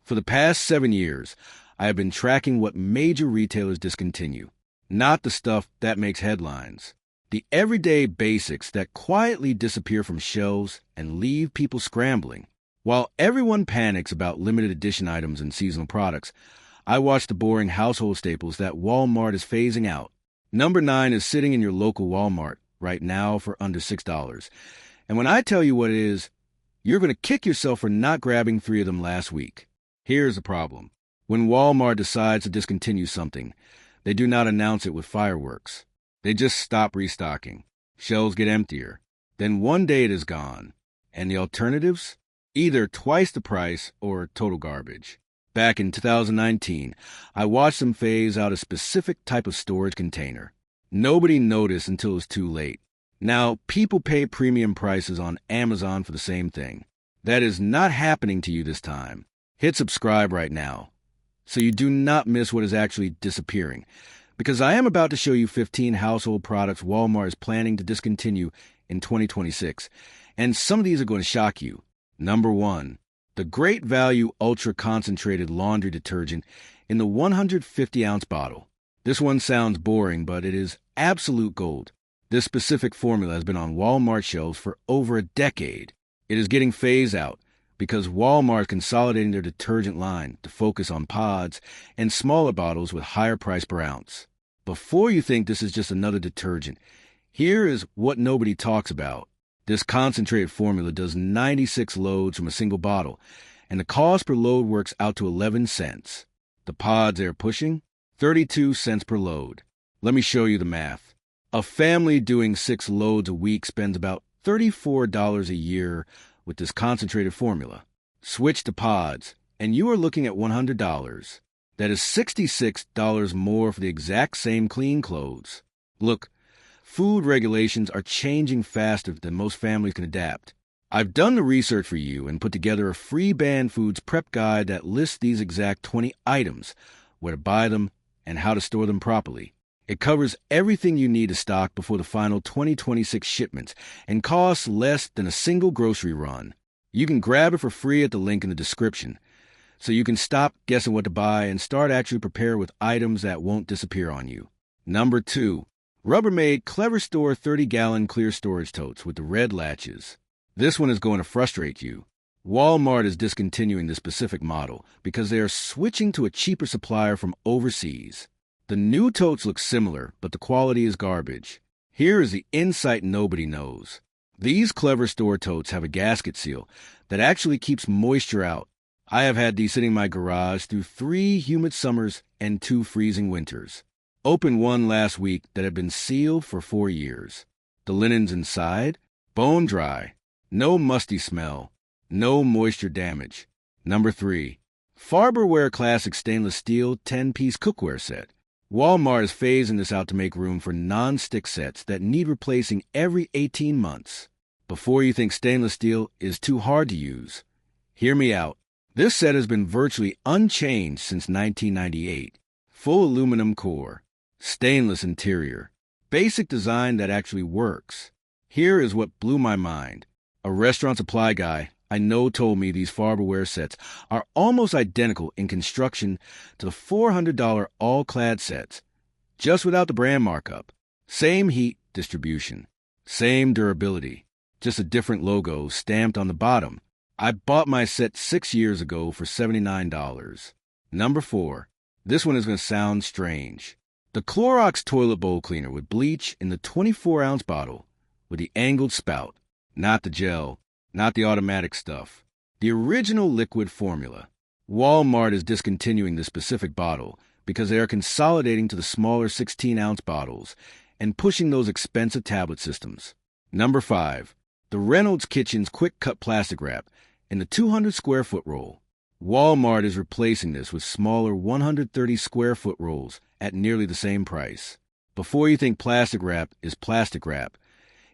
For the past 7 years, I have been tracking what major retailers discontinue, not the stuff that makes headlines. The everyday basics that quietly disappear from shelves and leave people scrambling. While everyone panics about limited edition items and seasonal products, I watch the boring household staples that Walmart is phasing out. Number 9 is sitting in your local Walmart right now for under $6. And when I tell you what it is, you're going to kick yourself for not grabbing 3 of them last week. Here's the problem. When Walmart decides to discontinue something, they do not announce it with fireworks. They just stop restocking. Shelves get emptier. Then one day it is gone. And the alternatives? Either twice the price or total garbage. Back in 2019, I watched them phase out a specific type of storage container. Nobody noticed until it was too late. Now, people pay premium prices on Amazon for the same thing. That is not happening to you this time. Hit subscribe right now, so you do not miss what is actually disappearing, because I am about to show you 15 household products Walmart is planning to discontinue in 2026, and some of these are going to shock you. Number 1, the Great Value Ultra Concentrated Laundry Detergent in the 150-ounce bottle. This one sounds boring, but it is absolute gold. This specific formula has been on Walmart shelves for over a decade. It is getting phased out because Walmart is consolidating their detergent line to focus on pods and smaller bottles with higher price per ounce. Before you think this is just another detergent, here is what nobody talks about. This concentrated formula does 96 loads from a single bottle, and the cost per load works out to 11 cents. The pods they're pushing? 32 cents per load. Let me show you the math. A family doing 6 loads a week spends about $34 a year with this concentrated formula. Switch to pods, and you are looking at $100. That is $66 more for the exact same clean clothes. Look, food regulations are changing faster than most families can adapt. I've done the research for you and put together a free banned foods prep guide that lists these exact 20 items, where to buy them, and how to store them properly. It covers everything you need to stock before the final 2026 shipments and costs less than a single grocery run. You can grab it for free at the link in the description, so you can stop guessing what to buy and start actually prepare with items that won't disappear on you. Number 2, Rubbermaid Clever Store 30-gallon clear storage totes with the red latches. This one is going to frustrate you. Walmart is discontinuing this specific model because they are switching to a cheaper supplier from overseas. The new totes look similar, but the quality is garbage. Here is the insight nobody knows. These Clever Store totes have a gasket seal that actually keeps moisture out. I have had these sitting in my garage through 3 humid summers and 2 freezing winters. Opened one last week that had been sealed for 4 years. The linens inside, bone dry, no musty smell, no moisture damage. Number 3, Farberware Classic Stainless Steel 10-piece cookware set. Walmart is phasing this out to make room for non-stick sets that need replacing every 18 months. Before you think stainless steel is too hard to use, hear me out. This set has been virtually unchanged since 1998. Full aluminum core, stainless interior, basic design that actually works. Here is what blew my mind. A restaurant supply guy I know told me these Farberware sets are almost identical in construction to the $400 all-clad sets, just without the brand markup. Same heat distribution, same durability, just a different logo stamped on the bottom. I bought my set 6 years ago for $79. Number 4, this one is going to sound strange. The Clorox toilet bowl cleaner with bleach in the 24-ounce bottle with the angled spout, not the gel, not the automatic stuff. The original liquid formula. Walmart is discontinuing this specific bottle because they are consolidating to the smaller 16-ounce bottles and pushing those expensive tablet systems. Number 5, the Reynolds Kitchens Quick Cut Plastic Wrap in the 200 square foot roll. Walmart is replacing this with smaller 130 square foot rolls at nearly the same price. Before you think plastic wrap is plastic wrap,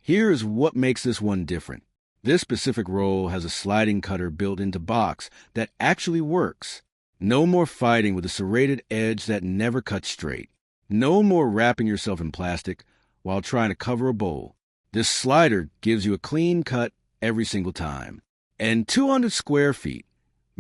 here is what makes this one different. This specific roll has a sliding cutter built into box that actually works. No more fighting with a serrated edge that never cuts straight. No more wrapping yourself in plastic while trying to cover a bowl. This slider gives you a clean cut every single time. And 200 square feet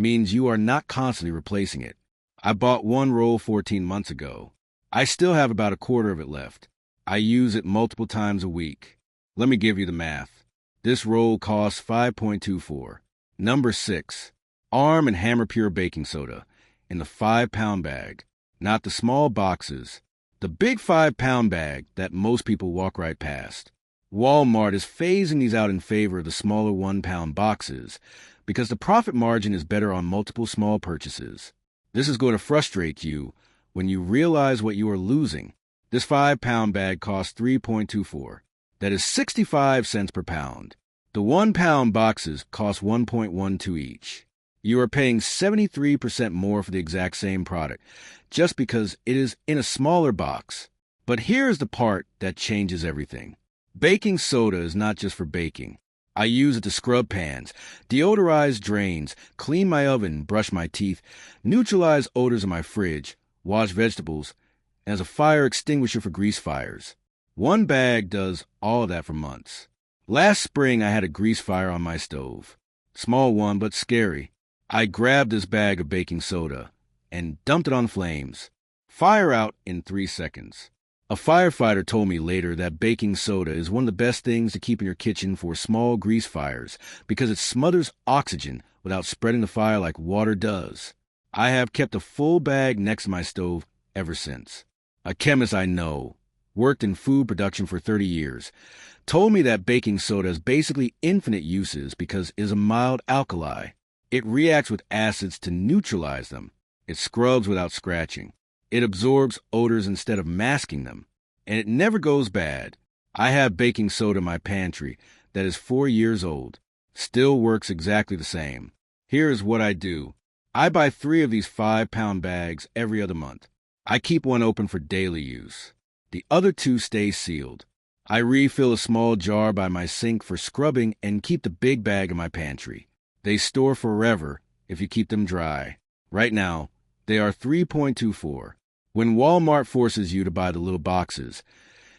means you are not constantly replacing it. I bought one roll 14 months ago. I still have about a quarter of it left. I use it multiple times a week. Let me give you the math. This roll costs $5.24. Number 6. Arm & Hammer Pure Baking Soda in the 5-pound bag, not the small boxes. The big 5-pound bag that most people walk right past. Walmart is phasing these out in favor of the smaller 1-pound boxes because the profit margin is better on multiple small purchases. This is going to frustrate you when you realize what you are losing. This 5-pound bag costs $3.24. That is 65 cents per pound. The 1-pound boxes cost $1.12 each. You are paying 73% more for the exact same product just because it is in a smaller box. But here's the part that changes everything. Baking soda is not just for baking. I use it to scrub pans, deodorize drains, clean my oven, brush my teeth, neutralize odors in my fridge, wash vegetables, and as a fire extinguisher for grease fires. One bag does all of that for months. Last spring, I had a grease fire on my stove. Small one, but scary. I grabbed this bag of baking soda and dumped it on flames. Fire out in 3 seconds. A firefighter told me later that baking soda is one of the best things to keep in your kitchen for small grease fires because it smothers oxygen without spreading the fire like water does. I have kept a full bag next to my stove ever since. A chemist I know, worked in food production for 30 years, told me that baking soda has basically infinite uses because it is a mild alkali. It reacts with acids to neutralize them. It scrubs without scratching. It absorbs odors instead of masking them. And it never goes bad. I have baking soda in my pantry that is 4 years old. Still works exactly the same. Here is what I do. I buy 3 of these 5-pound bags every other month. I keep one open for daily use. The other 2 stay sealed. I refill a small jar by my sink for scrubbing and keep the big bag in my pantry. They store forever if you keep them dry. Right now, they are $3.24. When Walmart forces you to buy the little boxes,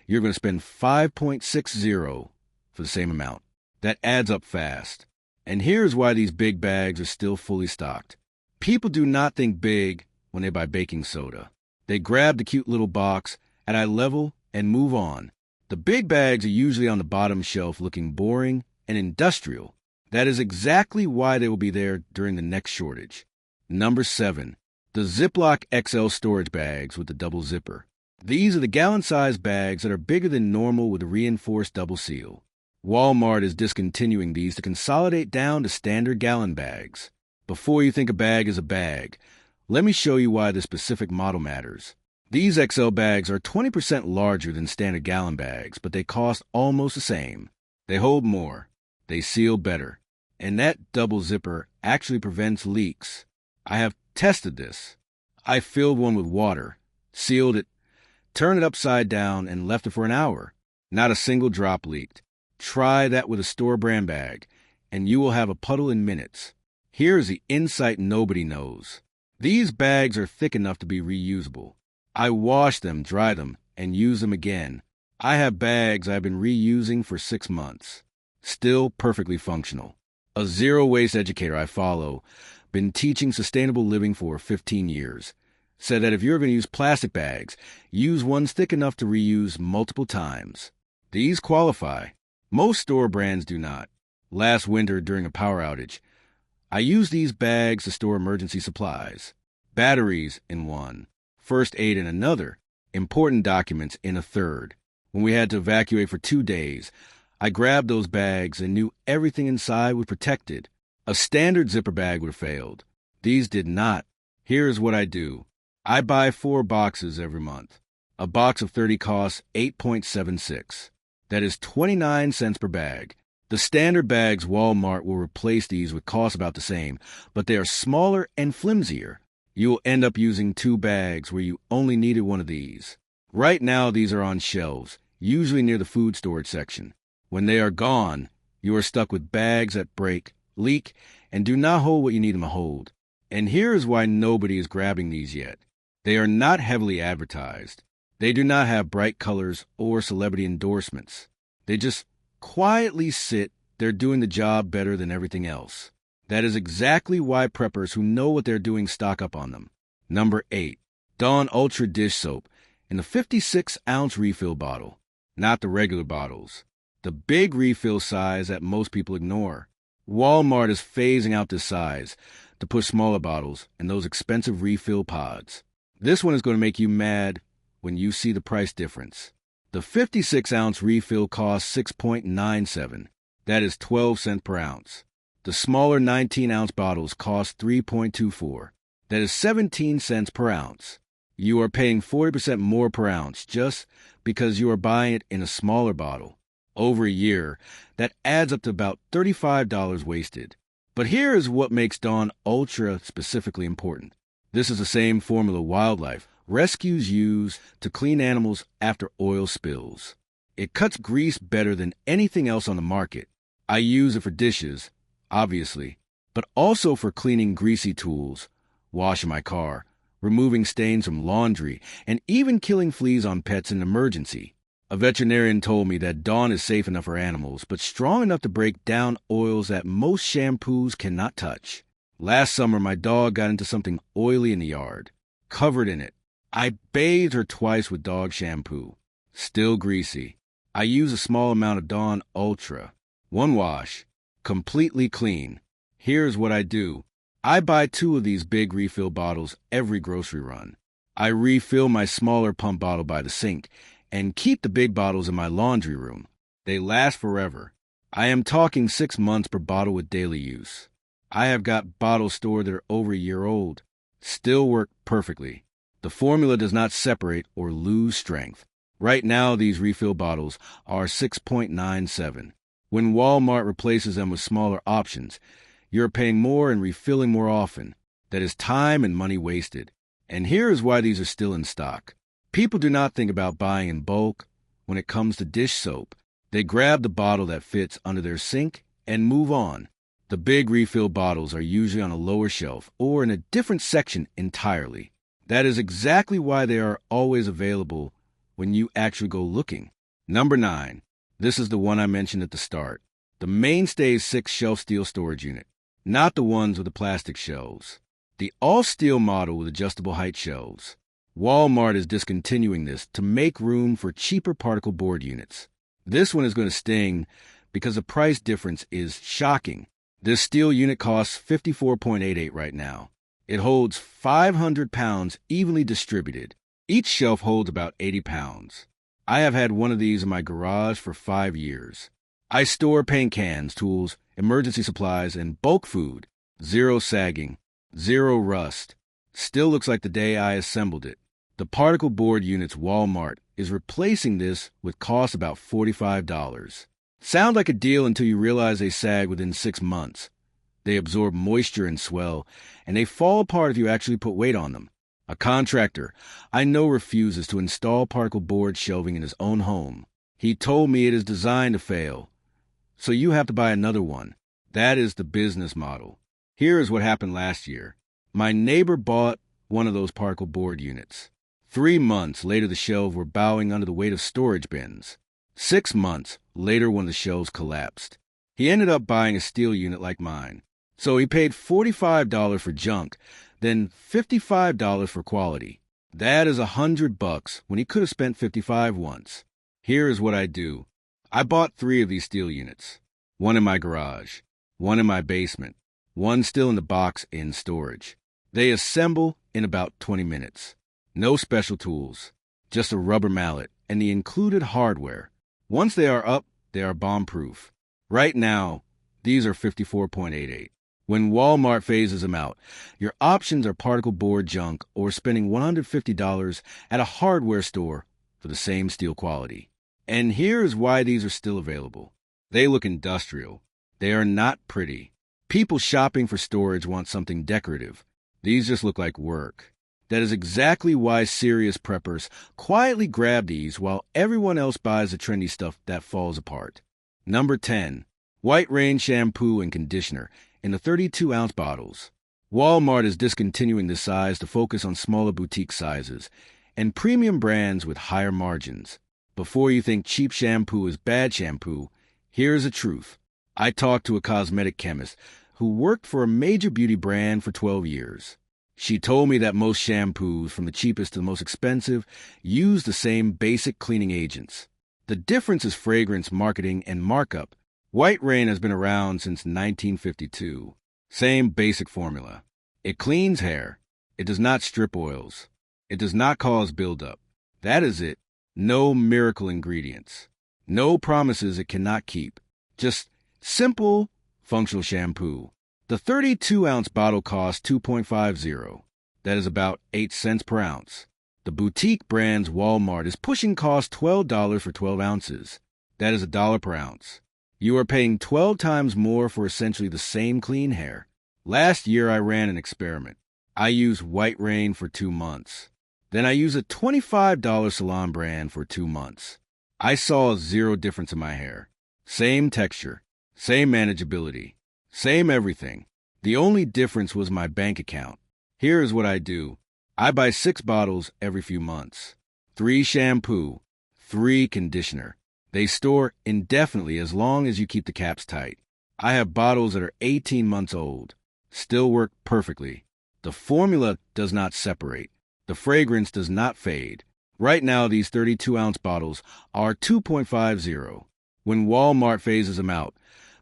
you're going to spend $5.60 for the same amount. That adds up fast. And here's why these big bags are still fully stocked. People do not think big when they buy baking soda. They grab the cute little box at eye level and move on. The big bags are usually on the bottom shelf looking boring and industrial. That is exactly why they will be there during the next shortage. Number 7. The Ziploc XL storage bags with the double zipper. These are the gallon-sized bags that are bigger than normal with a reinforced double seal. Walmart is discontinuing these to consolidate down to standard gallon bags. Before you think a bag is a bag, let me show you why this specific model matters. These XL bags are 20% larger than standard gallon bags, but they cost almost the same. They hold more. They seal better. And that double zipper actually prevents leaks. I have tested this. I filled one with water, sealed it, turned it upside down, and left it for an hour. Not a single drop leaked. Try that with a store brand bag, and you will have a puddle in minutes. Here's the insight nobody knows. These bags are thick enough to be reusable. I wash them, dry them, and use them again. I have bags I've been reusing for 6 months. Still perfectly functional. A zero-waste educator I follow, been teaching sustainable living for 15 years, said that if you're going to use plastic bags, use ones thick enough to reuse multiple times. These qualify. Most store brands do not. Last winter, during a power outage, I used these bags to store emergency supplies. Batteries in one, first aid in another, important documents in a third. When we had to evacuate for 2 days, I grabbed those bags and knew everything inside was protected. A standard zipper bag would have failed. These did not. Here's what I do. I buy 4 boxes every month. A box of 30 costs $8.76. That is 29 cents per bag. The standard bags Walmart will replace these with costs about the same, but they are smaller and flimsier. You will end up using 2 bags where you only needed one of these. Right now, these are on shelves, usually near the food storage section. When they are gone, you are stuck with bags that break, leak, and do not hold what you need them to hold. And here is why nobody is grabbing these yet. They are not heavily advertised. They do not have bright colors or celebrity endorsements. They just quietly sit there doing the job better than everything else. That is exactly why preppers who know what they're doing stock up on them. Number 8. Dawn Ultra Dish Soap in the 56-ounce refill bottle. Not the regular bottles. The big refill size that most people ignore. Walmart is phasing out this size to push smaller bottles and those expensive refill pods. This one is going to make you mad when you see the price difference. The 56-ounce refill costs $6.97. That is 12 cents per ounce. The smaller 19-ounce bottles cost $3.24. That is 17 cents per ounce. You are paying 40% more per ounce just because you are buying it in a smaller bottle. Over a year, that adds up to about $35 wasted. But here is what makes Dawn Ultra specifically important. This is the same formula wildlife rescues use to clean animals after oil spills. It cuts grease better than anything else on the market. I use it for dishes, obviously, but also for cleaning greasy tools, washing my car, removing stains from laundry, and even killing fleas on pets in an emergency. A veterinarian told me that Dawn is safe enough for animals, but strong enough to break down oils that most shampoos cannot touch. Last summer, my dog got into something oily in the yard, covered in it. I bathed her twice with dog shampoo. Still greasy. I use a small amount of Dawn Ultra. One wash. Completely clean. Here's what I do. I buy 2 of these big refill bottles every grocery run. I refill my smaller pump bottle by the sink and keep the big bottles in my laundry room. They last forever. I am talking 6 months per bottle with daily use. I have got bottles stored that are over a year old. Still work perfectly. The formula does not separate or lose strength. Right now, these refill bottles are $6.97. When Walmart replaces them with smaller options, you're paying more and refilling more often. That is time and money wasted. And here is why these are still in stock. People do not think about buying in bulk when it comes to dish soap. They grab the bottle that fits under their sink and move on. The big refill bottles are usually on a lower shelf or in a different section entirely. That is exactly why they are always available when you actually go looking. Number 9. This is the one I mentioned at the start. The Mainstay 6 shelf steel storage unit. Not the ones with the plastic shelves. The all-steel model with adjustable height shelves. Walmart is discontinuing this to make room for cheaper particle board units. This one is going to sting because the price difference is shocking. This steel unit costs $54.88 right now. It holds 500 pounds evenly distributed. Each shelf holds about 80 pounds. I have had one of these in my garage for 5 years. I store paint cans, tools, emergency supplies, and bulk food. Zero sagging, zero rust. Still looks like the day I assembled it. The particle board units Walmart is replacing this with cost about $45. Sound like a deal until you realize they sag within 6 months. They absorb moisture and swell, and they fall apart if you actually put weight on them. A contractor I know refuses to install particle board shelving in his own home. He told me it is designed to fail, so you have to buy another one. That is the business model. Here is what happened last year. My neighbor bought one of those particle board units. 3 months later, the shelves were bowing under the weight of storage bins. 6 months later, one of the shelves collapsed. He ended up buying a steel unit like mine. So he paid $45 for junk, then $55 for quality. That is $100 when he could have spent $55 once. Here is what I do. I bought 3 of these steel units. One in my garage, one in my basement, one still in the box in storage. They assemble in about 20 minutes. No special tools, just a rubber mallet and the included hardware. Once they are up, they are bomb-proof. Right now, these are $54.88. When Walmart phases them out, your options are particle board junk or spending $150 at a hardware store for the same steel quality. And here is why these are still available. They look industrial. They are not pretty. People shopping for storage want something decorative. These just look like work. That is exactly why serious preppers quietly grab these while everyone else buys the trendy stuff that falls apart. Number 10. White Rain Shampoo and Conditioner in the 32-ounce bottles. Walmart is discontinuing this size to focus on smaller boutique sizes and premium brands with higher margins. Before you think cheap shampoo is bad shampoo, here is the truth. I talked to a cosmetic chemist who worked for a major beauty brand for 12 years. She told me that most shampoos, from the cheapest to the most expensive, use the same basic cleaning agents. The difference is fragrance, marketing, and markup. White Rain has been around since 1952. Same basic formula. It cleans hair. It does not strip oils. It does not cause buildup. That is it. No miracle ingredients. No promises it cannot keep. Just simple, functional shampoo. The 32-ounce bottle costs $2.50. That is about 8 cents per ounce. The boutique brand's Walmart is pushing cost $12 for 12 ounces. That is $1 per ounce. You are paying 12 times more for essentially the same clean hair. Last year, I ran an experiment. I used White Rain for 2 months. Then I used a $25 salon brand for 2 months. I saw zero difference in my hair. Same texture, same manageability, same everything. The only difference was my bank account. Here is what I do. I buy 6 bottles every few months. 3 shampoo, 3 conditioner. They store indefinitely as long as you keep the caps tight. I have bottles that are 18 months old. Still work perfectly. The formula does not separate. The fragrance does not fade. Right now, these 32-ounce bottles are $2.50. When Walmart phases them out,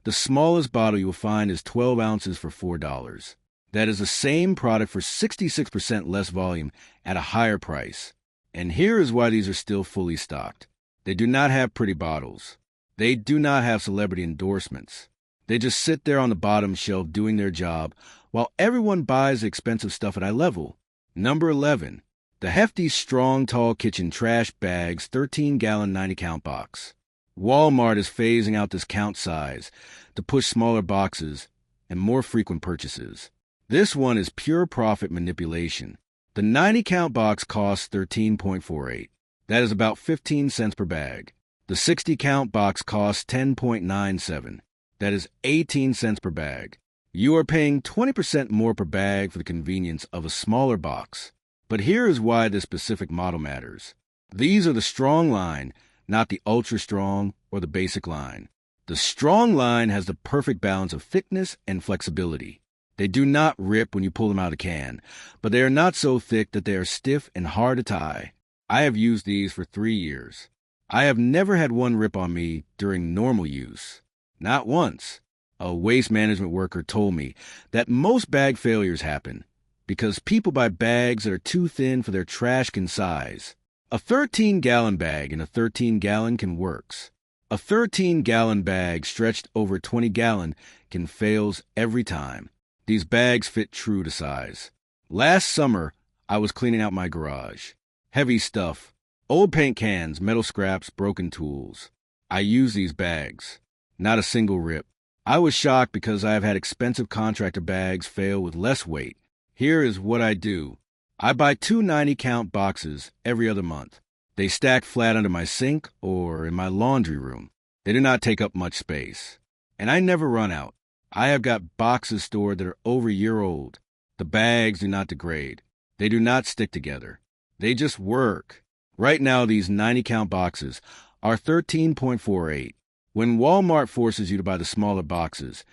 the smallest bottle you will find is 12 ounces for $4. That is the same product for 66% less volume at a higher price. And here is why these are still fully stocked. They do not have pretty bottles. They do not have celebrity endorsements. They just sit there on the bottom shelf doing their job while everyone buys the expensive stuff at eye level. Number 11. The hefty, strong, tall kitchen trash bags 13-gallon 90-count box. Walmart is phasing out this count size to push smaller boxes and more frequent purchases. This one is pure profit manipulation. The 90-count box costs $13.48. That is about 15 cents per bag. The 60-count box costs $10.97. That is 18 cents per bag. You are paying 20% more per bag for the convenience of a smaller box. But here is why this specific model matters. These are the strong line, not the ultra strong or the basic line. The strong line has the perfect balance of thickness and flexibility. They do not rip when you pull them out of the can, but they are not so thick that they are stiff and hard to tie. I have used these for 3 years. I have never had one rip on me during normal use. Not once. A waste management worker told me that most bag failures happen because people buy bags that are too thin for their trash can size. A 13-gallon bag in a 13-gallon can works. A 13-gallon bag stretched over 20-gallon can fails every time. These bags fit true to size. Last summer, I was cleaning out my garage. Heavy stuff, old paint cans, metal scraps, broken tools. I use these bags. Not a single rip. I was shocked because I have had expensive contractor bags fail with less weight. Here is what I do. I buy 2 90-count boxes every other month. They stack flat under my sink or in my laundry room. They do not take up much space. And I never run out. I have got boxes stored that are over a year old. The bags do not degrade. They do not stick together. They just work. Right now, these 90-count boxes are $13.48. When Walmart forces you to buy the smaller boxes,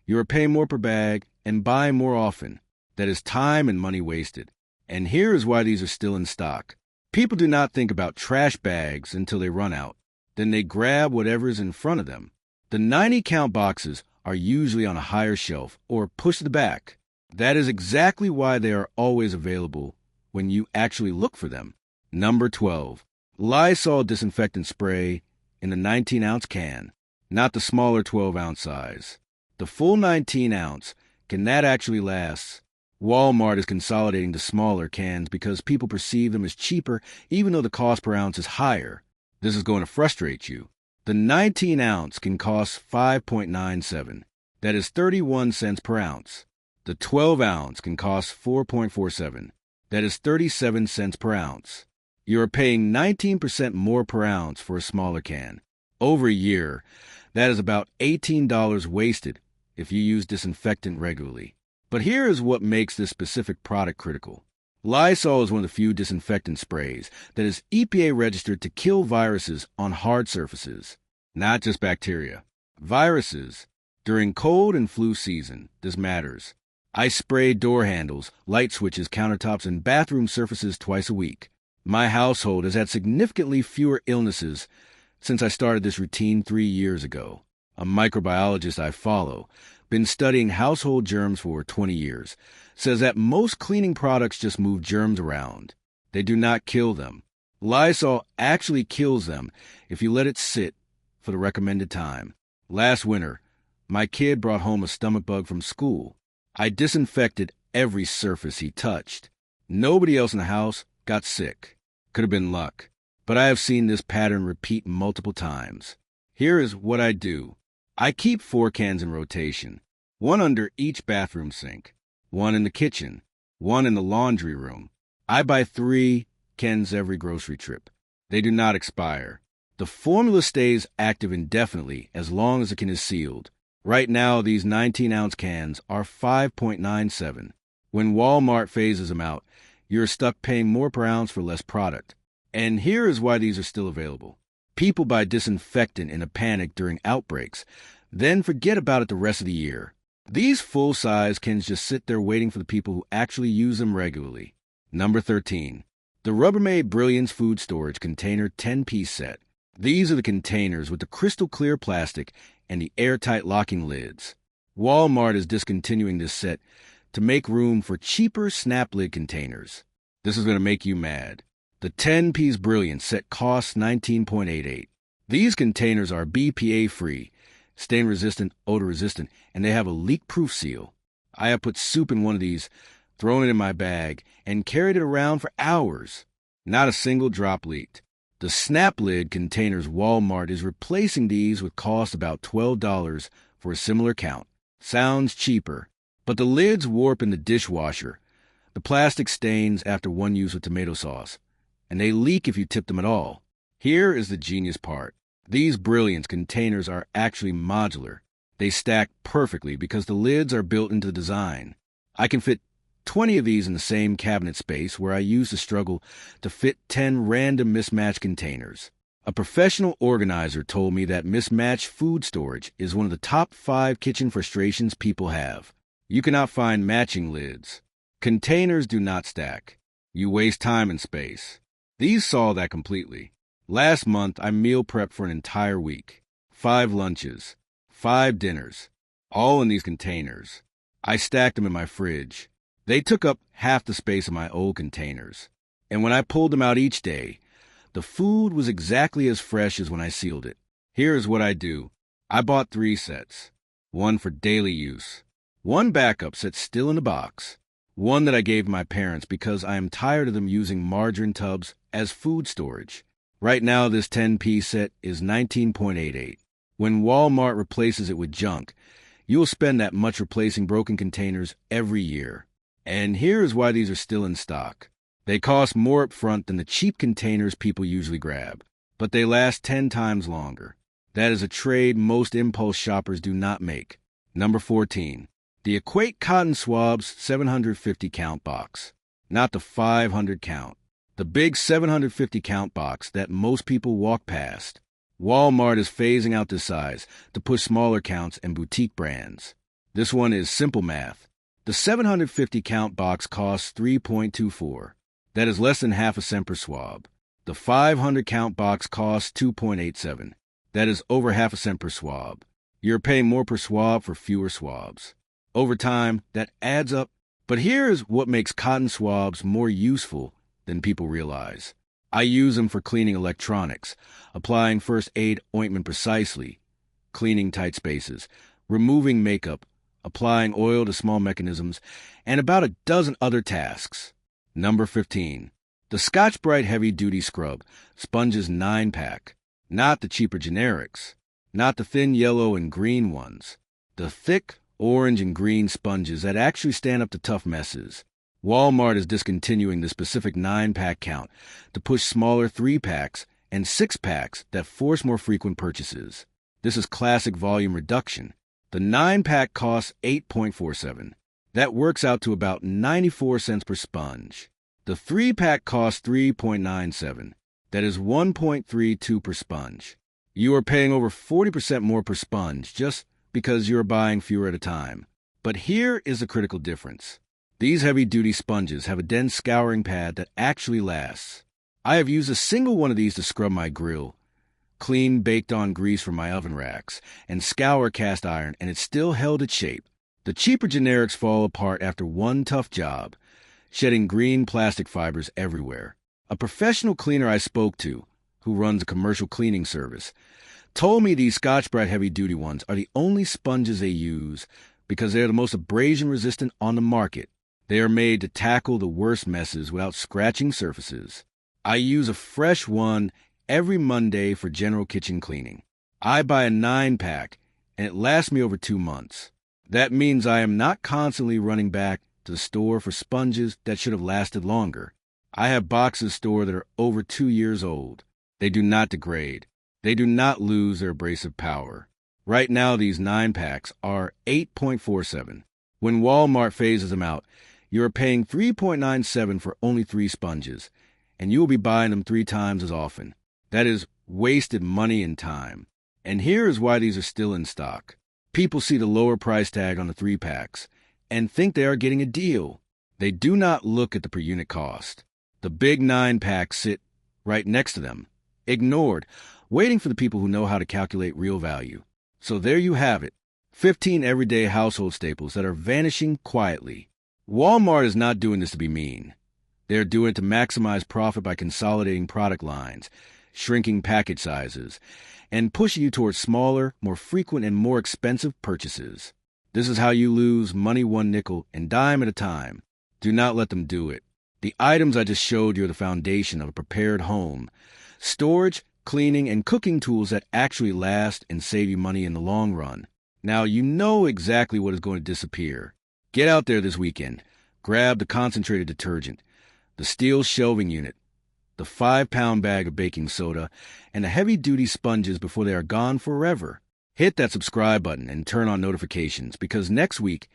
you are paying more per bag and buying more often. That is time and money wasted. And here is why these are still in stock. People do not think about trash bags until they run out. Then they grab whatever is in front of them. The 90-count boxes are usually on a higher shelf or pushed to the back. That is exactly why they are always available when you actually look for them. Number 12. Lysol disinfectant spray in the 19-ounce can, not the smaller 12-ounce size. The full 19-ounce, can that actually last? Walmart is consolidating to smaller cans because people perceive them as cheaper even though the cost per ounce is higher. This is going to frustrate you. The 19-ounce can cost $5.97. That is 31 cents per ounce. The 12-ounce can cost $4.47. That is 37 cents per ounce. You are paying 19% more per ounce for a smaller can. Over a year, that is about $18 wasted if you use disinfectant regularly. But here is what makes this specific product critical. Lysol is one of the few disinfectant sprays that is EPA registered to kill viruses on hard surfaces, not just bacteria. Viruses. During cold and flu season, this matters. I spray door handles, light switches, countertops, and bathroom surfaces twice a week. My household has had significantly fewer illnesses since I started this routine 3 years ago. A microbiologist I follow, been studying household germs for 20 years, says that most cleaning products just move germs around. They do not kill them. Lysol actually kills them if you let it sit for the recommended time. Last winter, my kid brought home a stomach bug from school. I disinfected every surface he touched. Nobody else in the house got sick. Could have been luck, but I have seen this pattern repeat multiple times. Here is what I do. I keep 4 cans in rotation, 1 under each bathroom sink, 1 in the kitchen, 1 in the laundry room. I buy 3 cans every grocery trip. They do not expire. The formula stays active indefinitely as long as the can is sealed. Right now, these 19-ounce cans are $5.97. When Walmart phases them out, you're stuck paying more per ounce for less product. And here is why these are still available. People buy disinfectant in a panic during outbreaks, then forget about it the rest of the year. These full-size cans just sit there waiting for the people who actually use them regularly. Number 13. The Rubbermaid Brilliance Food Storage Container 10-piece set. These are the containers with the crystal clear plastic and the airtight locking lids. Walmart is discontinuing this set to make room for cheaper snap lid containers. This is going to make you mad. The 10-piece Brilliance set costs $19.88. These containers are BPA-free, stain-resistant, odor-resistant, and they have a leak-proof seal. I have put soup in one of these, thrown it in my bag, and carried it around for hours. Not a single drop leaked. The snap lid containers Walmart is replacing these with cost about $12 for a similar count. Sounds cheaper, but the lids warp in the dishwasher. The plastic stains after one use with tomato sauce, and they leak if you tip them at all. Here is the genius part. These Brilliance containers are actually modular. They stack perfectly because the lids are built into the design. I can fit 20 of these in the same cabinet space where I used to struggle to fit 10 random mismatched containers. A professional organizer told me that mismatched food storage is one of the top 5 kitchen frustrations people have. You cannot find matching lids. Containers do not stack. You waste time and space. These solve that completely. Last month, I meal prepped for an entire week. 5 lunches, 5 dinners, all in these containers. I stacked them in my fridge. They took up half the space of my old containers. And when I pulled them out each day, the food was exactly as fresh as when I sealed it. Here is what I do. I bought 3 sets. 1 for daily use. 1 backup set still in the box. 1 that I gave my parents because I am tired of them using margarine tubs as food storage. Right now, this 10-piece set is $19.88. When Walmart replaces it with junk, you will spend that much replacing broken containers every year. And here is why these are still in stock. They cost more up front than the cheap containers people usually grab, but they last 10 times longer. That is a trade most impulse shoppers do not make. Number 14. The Equate Cotton Swabs 750 count box. Not the 500 count. The big 750 count box that most people walk past. Walmart is phasing out this size to push smaller counts and boutique brands. This one is simple math. The 750 count box costs $3.24. That is less than half a cent per swab. The 500 count box costs $2.87. That is over half a cent per swab. You're paying more per swab for fewer swabs. Over time, that adds up. But here is what makes cotton swabs more useful than people realize. I use them for cleaning electronics, applying first aid ointment precisely, cleaning tight spaces, removing makeup, applying oil to small mechanisms, and about a dozen other tasks. Number 15. The Scotch-Brite Heavy Duty Scrub Sponges 9-pack. Not the cheaper generics. Not the thin yellow and green ones. The thick orange and green sponges that actually stand up to tough messes. Walmart is discontinuing the specific 9-pack count to push smaller 3-packs and 6-packs that force more frequent purchases. This is classic volume reduction. The 9-pack costs $8.47. That works out to about 94 cents per sponge. The 3-pack costs $3.97. That is $1.32 per sponge. You are paying over 40% more per sponge just because you're buying fewer at a time. But here is the critical difference. These heavy-duty sponges have a dense scouring pad that actually lasts. I have used a single one of these to scrub my grill, clean baked-on grease from my oven racks, and scour cast iron, and it still held its shape. The cheaper generics fall apart after one tough job, shedding green plastic fibers everywhere. A professional cleaner I spoke to, who runs a commercial cleaning service, told me these Scotch-Brite heavy-duty ones are the only sponges they use because they're the most abrasion-resistant on the market. They are made to tackle the worst messes without scratching surfaces. I use a fresh one every Monday for general kitchen cleaning. I buy a 9-pack, and it lasts me over 2 months. That means I am not constantly running back to the store for sponges that should have lasted longer. I have boxes stored that are over 2 years old. They do not degrade. They do not lose their abrasive power. Right now, these 9-packs are $8.47. When Walmart phases them out, you are paying $3.97 for only 3 sponges, and you will be buying them 3 times as often. That is wasted money and time. And here is why these are still in stock. People see the lower price tag on the 3-packs and think they are getting a deal. They do not look at the per unit cost. The big 9-packs sit right next to them, ignored, waiting for the people who know how to calculate real value. So there you have it, 15 everyday household staples that are vanishing quietly. Walmart is not doing this to be mean. They are doing it to maximize profit by consolidating product lines, shrinking package sizes, and pushing you towards smaller, more frequent, and more expensive purchases. This is how you lose money one nickel and dime at a time. Do not let them do it. The items I just showed you are the foundation of a prepared home. Storage, cleaning, and cooking tools that actually last and save you money in the long run. Now you know exactly what is going to disappear. Get out there this weekend. Grab the concentrated detergent, the steel shelving unit, the 5-pound bag of baking soda, and the heavy-duty sponges before they are gone forever. Hit that subscribe button and turn on notifications, because next week,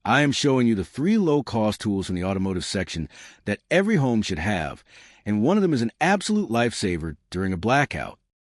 I am showing you the 3 low-cost tools from the automotive section that every home should have, and one of them is an absolute lifesaver during a blackout.